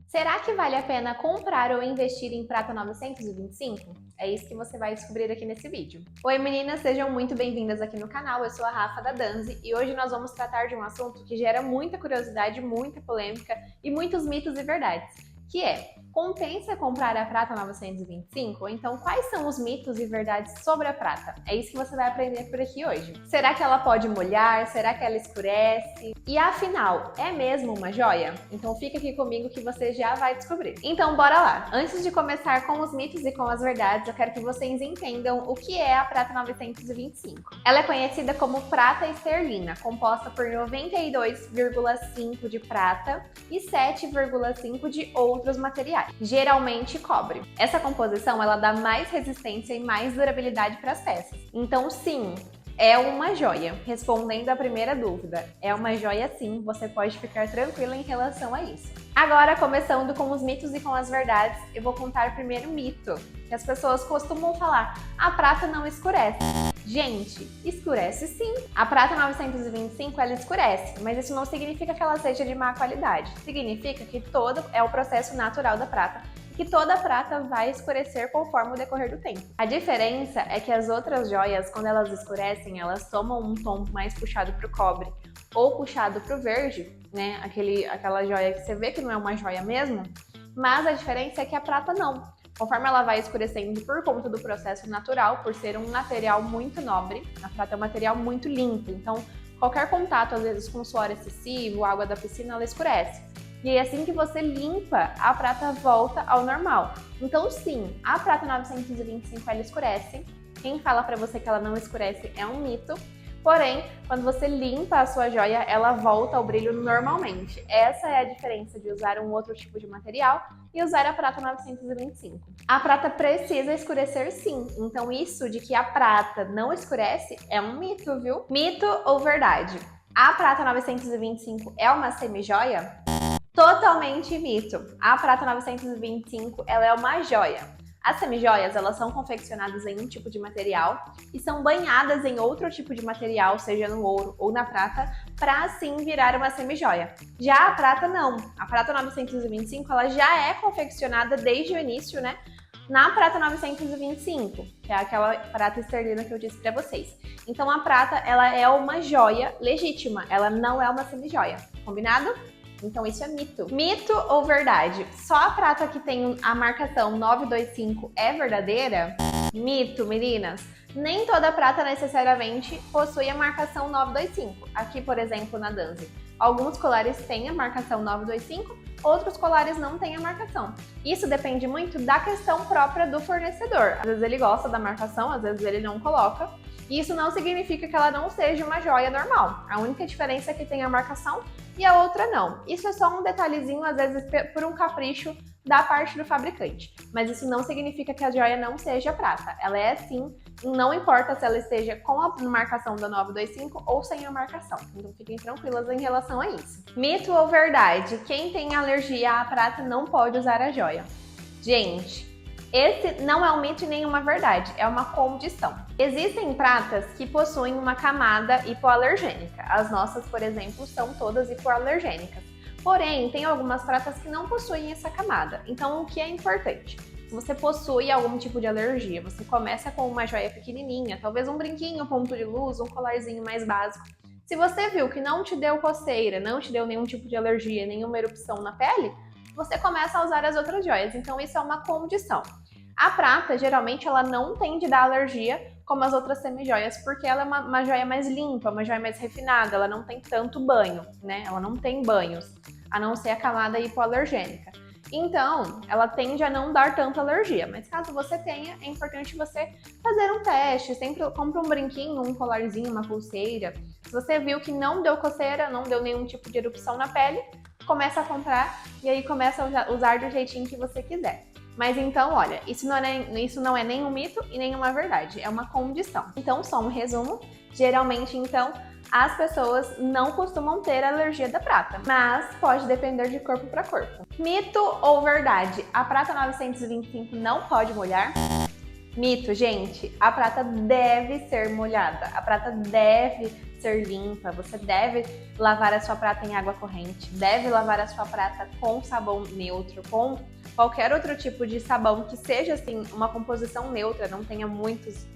Será que vale a pena comprar ou investir em prata 925? É isso que você vai descobrir aqui nesse vídeo. Oi meninas, sejam muito bem-vindas aqui no canal, eu sou a Rafa da Danzi e hoje nós vamos tratar de um assunto que gera muita curiosidade, muita polêmica e muitos mitos e verdades, que é: compensa comprar a prata 925? Ou então, quais são os mitos e verdades sobre a prata? É isso que você vai aprender por aqui hoje. Será que ela pode molhar? Será que ela escurece? E afinal, é mesmo uma joia? Então fica aqui comigo que você já vai descobrir. Então bora lá! Antes de começar com os mitos e com as verdades, eu quero que vocês entendam o que é a prata 925. Ela é conhecida como prata esterlina, composta por 92,5% de prata e 7,5% de outros materiais, geralmente cobre. Essa composição ela dá mais resistência e mais durabilidade para as peças. Então sim, é uma joia. Respondendo à primeira dúvida, é uma joia sim, você pode ficar tranquila em relação a isso. Agora, começando com os mitos e com as verdades, eu vou contar o primeiro mito, que as pessoas costumam falar: a prata não escurece. Gente, escurece sim. A prata 925 ela escurece, mas isso não significa que ela seja de má qualidade. Significa que todo é o processo natural da prata, que toda prata vai escurecer conforme o decorrer do tempo. A diferença é que as outras joias, quando elas escurecem, elas tomam um tom mais puxado para o cobre ou puxado para o verde, né? Aquela joia que você vê que não é uma joia mesmo, mas a diferença é que a prata não. Conforme ela vai escurecendo por conta do processo natural, por ser um material muito nobre, a prata é um material muito limpo, então qualquer contato, às vezes com suor excessivo, água da piscina, ela escurece. E aí, assim que você limpa, a prata volta ao normal. Então sim, a prata 925 ela escurece. Quem fala pra você que ela não escurece é um mito. Porém, quando você limpa a sua joia, ela volta ao brilho normalmente. Essa é a diferença de usar um outro tipo de material e usar a prata 925. A prata precisa escurecer sim, então isso de que a prata não escurece é um mito, viu? Mito ou verdade? A prata 925 é uma semi-joia? Totalmente mito. A prata 925 ela é uma joia. As semijoias elas são confeccionadas em um tipo de material e são banhadas em outro tipo de material, seja no ouro ou na prata, para assim virar uma semijoia. Já a prata não. A prata 925 ela já é confeccionada desde o início, né? Na prata 925, que é aquela prata esterlina que eu disse para vocês. Então a prata ela é uma joia legítima, ela não é uma semijoia. Combinado? Então isso é mito. Mito ou verdade? Só a prata que tem a marcação 925 é verdadeira? Mito, meninas. Nem toda prata necessariamente possui a marcação 925. Aqui, por exemplo, na Danzi, alguns colares têm a marcação 925, outros colares não têm a marcação. Isso depende muito da questão própria do fornecedor. Às vezes ele gosta da marcação, às vezes ele não coloca. E isso não significa que ela não seja uma joia normal. A única diferença é que tem a marcação e a outra não. Isso é só um detalhezinho, às vezes por um capricho da parte do fabricante. Mas isso não significa que a joia não seja prata. Ela é sim, não importa se ela esteja com a marcação da 925 ou sem a marcação. Então fiquem tranquilas em relação a isso. Mito ou verdade? Quem tem alergia à prata não pode usar a joia. Gente, esse não é um mito e nem uma verdade, é uma condição. Existem pratas que possuem uma camada hipoalergênica. As nossas, por exemplo, são todas hipoalergênicas. Porém, tem algumas pratas que não possuem essa camada. Então, o que é importante? Se você possui algum tipo de alergia, você começa com uma joia pequenininha, talvez um brinquinho, ponto de luz, um colarzinho mais básico. Se você viu que não te deu coceira, não te deu nenhum tipo de alergia, nenhuma erupção na pele, você começa a usar as outras joias. Então isso é uma condição. A prata, geralmente, ela não tende a dar alergia como as outras semijoias, porque ela é uma joia mais limpa, uma joia mais refinada, ela não tem tanto banho, né? Ela não tem banhos, a não ser a camada hipoalergênica. Então, ela tende a não dar tanta alergia, mas caso você tenha, é importante você fazer um teste, sempre compra um brinquinho, um colarzinho, uma pulseira. Se você viu que não deu coceira, não deu nenhum tipo de erupção na pele, começa a comprar e aí começa a usar do jeitinho que você quiser. Mas então, olha, isso não é nem um mito e nem uma verdade, é uma condição. Então, só um resumo, geralmente, então, as pessoas não costumam ter alergia da prata, mas pode depender de corpo para corpo. Mito ou verdade? A prata 925 não pode molhar? Mito, gente, a prata deve ser molhada, a prata deve ser limpa, você deve lavar a sua prata em água corrente, deve lavar a sua prata com sabão neutro, com qualquer outro tipo de sabão que seja assim uma composição neutra, não tenha muitas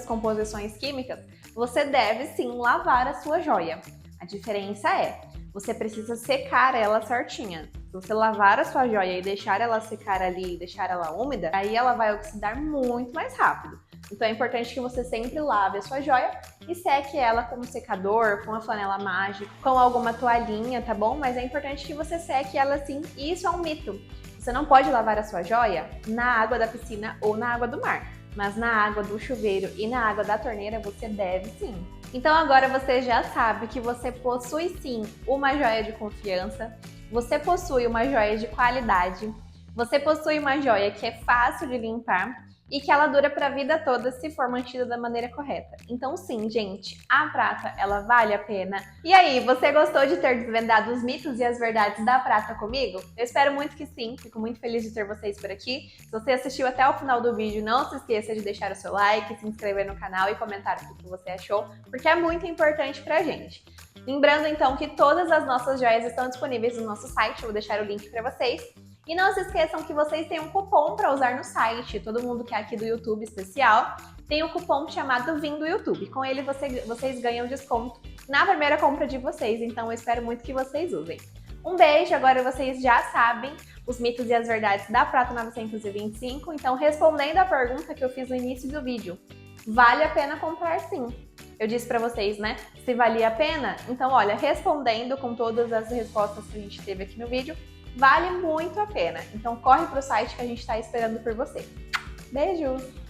composições químicas. Você deve sim lavar a sua joia. A diferença é, você precisa secar ela certinha. Se você lavar a sua joia e deixar ela secar ali, deixar ela úmida, aí ela vai oxidar muito mais rápido. Então é importante que você sempre lave a sua joia e seque ela com um secador, com a flanela mágica, com alguma toalhinha, tá bom? Mas é importante que você seque ela assim, e isso é um mito. Você não pode lavar a sua joia na água da piscina ou na água do mar, mas na água do chuveiro e na água da torneira você deve sim. Então agora você já sabe que você possui sim uma joia de confiança, você possui uma joia de qualidade, você possui uma joia que é fácil de limpar e que ela dura para a vida toda se for mantida da maneira correta. Então sim, gente, a prata, ela vale a pena. E aí, você gostou de ter desvendado os mitos e as verdades da prata comigo? Eu espero muito que sim, fico muito feliz de ter vocês por aqui. Se você assistiu até o final do vídeo, não se esqueça de deixar o seu like, se inscrever no canal e comentar o que você achou, porque é muito importante pra gente. Lembrando então que todas as nossas joias estão disponíveis no nosso site, eu vou deixar o link para vocês. E não se esqueçam que vocês têm um cupom para usar no site. Todo mundo que é aqui do YouTube especial tem um cupom chamado Vim do YouTube. Com ele vocês ganham desconto na primeira compra de vocês. Então eu espero muito que vocês usem. Um beijo, agora vocês já sabem os mitos e as verdades da Prata 925. Então respondendo a pergunta que eu fiz no início do vídeo, vale a pena comprar sim. Eu disse pra vocês, né, se valia a pena? Então olha, respondendo com todas as respostas que a gente teve aqui no vídeo, vale muito a pena. Então corre pro site que a gente tá esperando por você. Beijos!